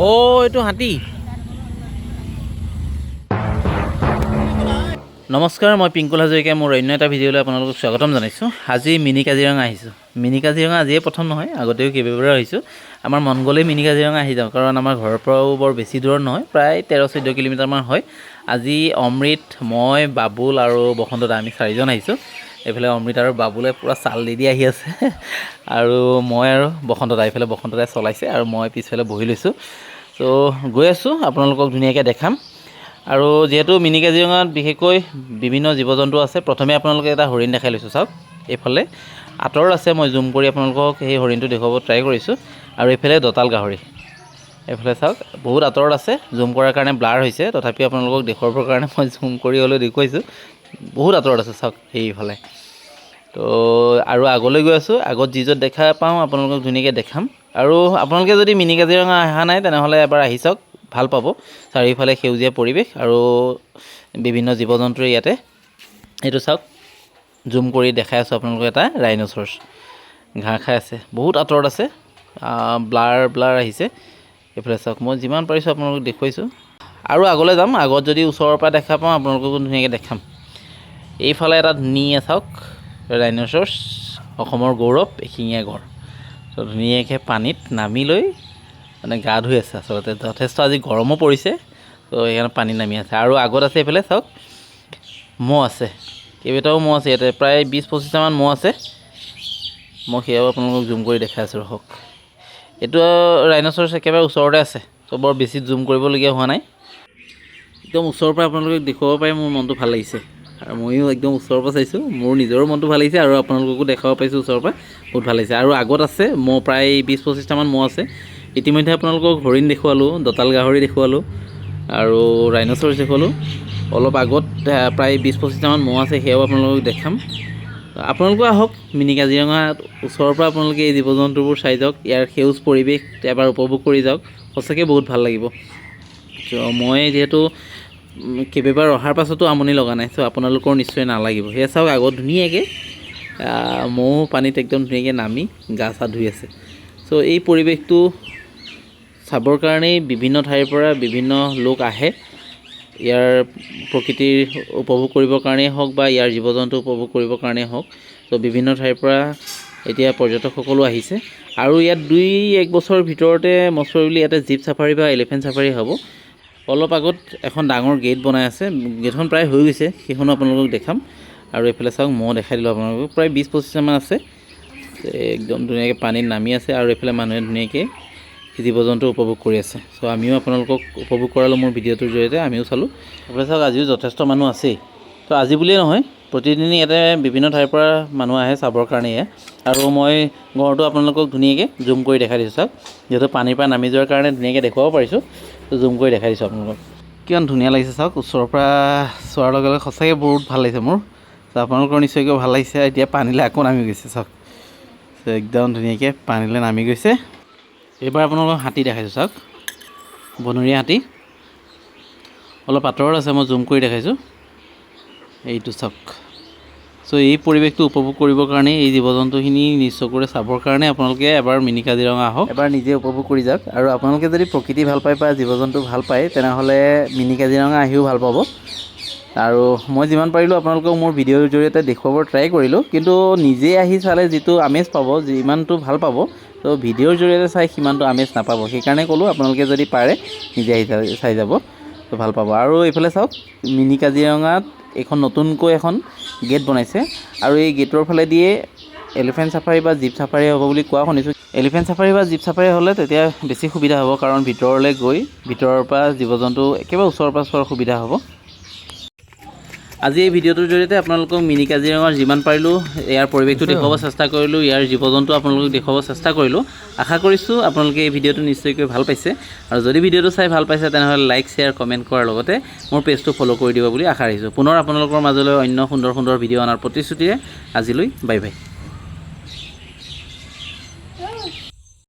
অ' এইটো হাতী। নমস্কাৰ, মই পিংকুল হাজৰিকাই মোৰ অন্য এটা ভিডিঅ'লৈ আপোনালোকক স্বাগতম জনাইছোঁ। আজি মিনি কাজিৰঙা আহিছোঁ। মিনি কাজিৰঙা আজিয়ে প্ৰথম নহয়, আগতেও কেইবাবাৰো আহিছোঁ। আমাৰ মন গ'লেই মিনি কাজিৰঙা আহি যাওঁ, কাৰণ আমাৰ ঘৰৰ পৰাও বৰ বেছি দূৰত নহয়, প্ৰায় 13-14 কিলোমিটাৰমান হয়। আজি অমৃত, মই, বাবুল আৰু বসন্ত দা আমি 4জন আহিছোঁ। এইফালে অমৃত আৰু বাবুলে পূৰা চাল দি আহি আছে আৰু মই আৰু বসন্ত দা, এইফালে বসন্ত দাই চলাইছে আৰু মই পিছফালে বহি লৈছোঁ। ত' গৈ আছোঁ, আপোনালোকক ধুনীয়াকৈ দেখাম। আৰু যিহেতু মিনি কাজিৰঙাত বিশেষকৈ বিভিন্ন জীৱ জন্তু আছে, প্ৰথমে আপোনালোকে এটা হৰিণ দেখাই লৈছোঁ। চাওক, এইফালে আঁতৰত আছে, মই জুম কৰি আপোনালোকক সেই হৰিণটো দেখুৱাব ট্ৰাই কৰিছোঁ। আৰু এইফালে দঁতাল গাহৰি, এইফালে চাওক বহুত আঁতৰত আছে, জুম কৰাৰ কাৰণে ব্লাৰ হৈছে, তথাপিও আপোনালোকক দেখুৱাবৰ কাৰণে মই জুম কৰি হ'লেও দেখুৱাইছোঁ। বহুত আঁতৰত আছে চাওক সেইফালে। তো আৰু আগলৈ গৈ আছোঁ, আগত যি য'ত দেখা পাওঁ আপোনালোকক ধুনীয়াকৈ দেখাম। আৰু আপোনালোকে যদি মিনি কাজিৰঙা অহা নাই তেনেহ'লে এবাৰ আহি চাওক, ভাল পাব। চাৰিওফালে সেউজীয়া পৰিৱেশ আৰু বিভিন্ন জীৱ জন্তুৰে ইয়াতে। এইটো চাওক, জুম কৰি দেখাই আছোঁ আপোনালোকক, এটা ৰাইন'চৰছ ঘাঁহ খাই আছে, বহুত আঁতৰত আছে, ব্লাৰ আহিছে। এইফালে চাওক, মই যিমান পাৰিছোঁ আপোনালোকক দেখুৱাইছোঁ। আৰু আগলৈ যাম, আগত যদি ওচৰৰ পৰা দেখা পাওঁ আপোনালোককো ধুনীয়াকৈ দেখাম। এইফালে এটা ধুনীয়া চাওক ৰাইন'চৰছ, অসমৰ গৌৰৱ, এশিঙীয়া গঁড়। ত' ধুনীয়াকৈ পানীত নামি লৈ মানে গা ধুই আছে। আচলতে যথেষ্ট আজি গৰমো পৰিছে, ত' সেইকাৰণে পানীত নামি আছে। আৰু আগত আছে এইফালে চাওক, ম'হ আছে, কেইবাটাও ম'হ আছে ইয়াতে, প্ৰায় 20-25টামান ম'হ আছে। মই সেয়াও আপোনালোকক জুম কৰি দেখাই আছোঁ, ৰখক। এইটো ৰাইন'চৰছ একেবাৰে ওচৰতে আছে, ত' বৰ বেছি জুম কৰিবলগীয়া হোৱা নাই। একদম ওচৰৰ পৰা আপোনালোকক দেখুৱাব পাৰি মোৰ মনটো ভাল লাগিছে। আৰু ময়ো একদম ওচৰৰ পৰা চাইছোঁ, মোৰ নিজৰো মনটো ভাল লাগিছে আৰু আপোনালোককো দেখাব পাৰিছোঁ ওচৰৰ পৰা, বহুত ভাল লাগিছে। আৰু আগত আছে ম'হ, প্ৰায় 20-25টামান ম'হ আছে। ইতিমধ্যে আপোনালোকক হৰিণ দেখুৱালোঁ, দঁতাল গাহৰি দেখুৱালোঁ আৰু ৰাইন'চৰছ দেখুৱালোঁ। অলপ আগত প্ৰায় 20-25টামান ম'হ আছে, সেয়াও আপোনালোকক দেখাম। আপোনালোকো আহক মিনি কাজিৰঙাত, ওচৰৰ পৰা আপোনালোকে এই জীৱ জন্তুবোৰ চাই যাওক, ইয়াৰ সেউজ পৰিৱেশ এবাৰ উপভোগ কৰি যাওক, সঁচাকৈ বহুত ভাল লাগিব। ত' মই যিহেতু কেইবাবাৰ অহাৰ পাছতো আমনি লগা নাই, চ' আপোনালোকৰ নিশ্চয় নালাগিব। সেয়া চাওক, আগত ধুনীয়াকৈ ম'হ পানীত একদম ধুনীয়াকৈ নামি গা চা ধুই আছে। চ' এই পৰিৱেশটো চাবৰ কাৰণেই বিভিন্ন ঠাইৰ পৰা বিভিন্ন লোক আহে। ইয়াৰ প্ৰকৃতিৰ উপভোগ কৰিবৰ কাৰণেই হওক বা ইয়াৰ জীৱ জন্তু উপভোগ কৰিবৰ কাৰণেই হওক, ত' বিভিন্ন ঠাইৰ পৰা এতিয়া পৰ্যটকসকলো আহিছে। আৰু ইয়াত 2-1 বছৰৰ ভিতৰতে মছৰি ইয়াতে জীপ চাফাৰী বা এলিফেণ্ট চাফাৰী হ'ব। অলপ আগত এখন ডাঙৰ গেট বনাই আছে, গেটখন প্ৰায় হৈ গৈছে, সেইখনো আপোনালোকক দেখাম। আৰু এইফালে চাওক, ম'হ দেখাই দিলোঁ আপোনালোকক, প্ৰায় 20-25টামান আছে, একদম ধুনীয়াকৈ পানীত নামি আছে। আৰু এইফালে মানুহে ধুনীয়াকৈ জীৱ জন্তু উপভোগ কৰি আছে। চ' আমিও আপোনালোকক উপভোগ কৰালোঁ মোৰ ভিডিঅ'টোৰ জৰিয়তে, আমিও চালোঁ। এইফালে চাওক, আজিও যথেষ্ট মানুহ আছেই। তো আজি বুলিয়েই নহয়, প্ৰতিদিনেই ইয়াতে বিভিন্ন ঠাইৰ পৰা মানুহ আহে চাবৰ কাৰণে। আৰু মই গঁড়টো আপোনালোকক ধুনীয়াকৈ জুম কৰি দেখাই দিছোঁ। চাওক, যিহেতু পানীৰ পৰা নামি যোৱাৰ কাৰণে ধুনীয়াকৈ দেখুৱাব পাৰিছোঁ, তো জুম কৰি দেখাই দিছোঁ আপোনালোকক। কিমান ধুনীয়া লাগিছে চাওক, ওচৰৰ পৰা চোৱাৰ লগে লগে সঁচাকৈ বহুত ভাল লাগিছে মোৰ। তো আপোনালোকৰ নিশ্চয়কৈ ভাল লাগিছে। এতিয়া পানীলৈ আকৌ নামি গৈছে চাওক, একদম ধুনীয়াকৈ পানীলৈ নামি গৈছে। এইবাৰ আপোনালোকক হাতী দেখাইছোঁ, চাওক বনৰীয়া হাতী, অলপ আঁতৰত আছে, মই জুম কৰি দেখাইছোঁ। এইটো চাওক। চ' এই পৰিৱেশটো উপভোগ কৰিবৰ কাৰণে, এই জীৱ জন্তুখিনি নিজ চকুৰে চাবৰ কাৰণে আপোনালোকে এবাৰ মিনি কাজিৰঙা আহক, এবাৰ নিজে উপভোগ কৰি যাওক। আৰু আপোনালোকে যদি প্ৰকৃতি ভাল পায় বা জীৱ জন্তু ভাল পায়, তেনেহ'লে মিনি কাজিৰঙা আহিও ভাল পাব। আৰু মই যিমান পাৰিলোঁ আপোনালোকক মোৰ ভিডিঅ'ৰ জৰিয়তে দেখুৱাবৰ ট্ৰাই কৰিলোঁ, কিন্তু নিজে আহি চালে যিটো আমেজ পাব, যিমানটো ভাল পাব, তো ভিডিঅ'ৰ জৰিয়তে চাই সিমানটো আমেজ নাপাব। সেইকাৰণে ক'লোঁ, আপোনালোকে যদি পাৰে নিজে আহি চাই যাব, তো ভাল পাব। আৰু এইফালে চাওক, মিনি কাজিৰঙাত এইখন নতুনকৈ এখন গেট বনাইছে, আৰু এই গেটৰ ফালে দিয়ে এলিফেণ্ট চাফাৰী বা জীপ চাফাৰী হ'ব বুলি কোৱা শুনিছোঁ। এলিফেণ্ট চাফাৰী বা জীপ চাফাৰী হ'লে তেতিয়া বেছি সুবিধা হ'ব, কাৰণ ভিতৰলৈ গৈ ভিতৰৰ পৰা জীৱ জন্তু একেবাৰে ওচৰৰ পৰা চোৱাৰ সুবিধা হ'ব। আজি এই ভিডিঅ'টোৰ জৰিয়তে আপোনালোকক মিনি কাজিৰঙাৰ যিমান পাৰিলোঁ ইয়াৰ পৰিৱেশটো দেখুৱাব চেষ্টা কৰিলোঁ, ইয়াৰ জীৱ জন্তু আপোনালোকক দেখুৱাব চেষ্টা কৰিলোঁ। আশা কৰিছোঁ আপোনালোকে এই ভিডিঅ'টো নিশ্চয়কৈ ভাল পাইছে। আৰু যদি ভিডিঅ'টো চাই ভাল পাইছে, তেনেহ'লে লাইক, শ্বেয়াৰ, কমেণ্ট কৰাৰ লগতে মোৰ পেজটো ফ'ল' কৰি দিব বুলি আশা ৰাখিছোঁ। পুনৰ আপোনালোকৰ মাজলৈ অন্য সুন্দৰ সুন্দৰ ভিডিঅ' অনাৰ প্ৰতিশ্ৰুতিৰে আজিলৈ বাই বাই।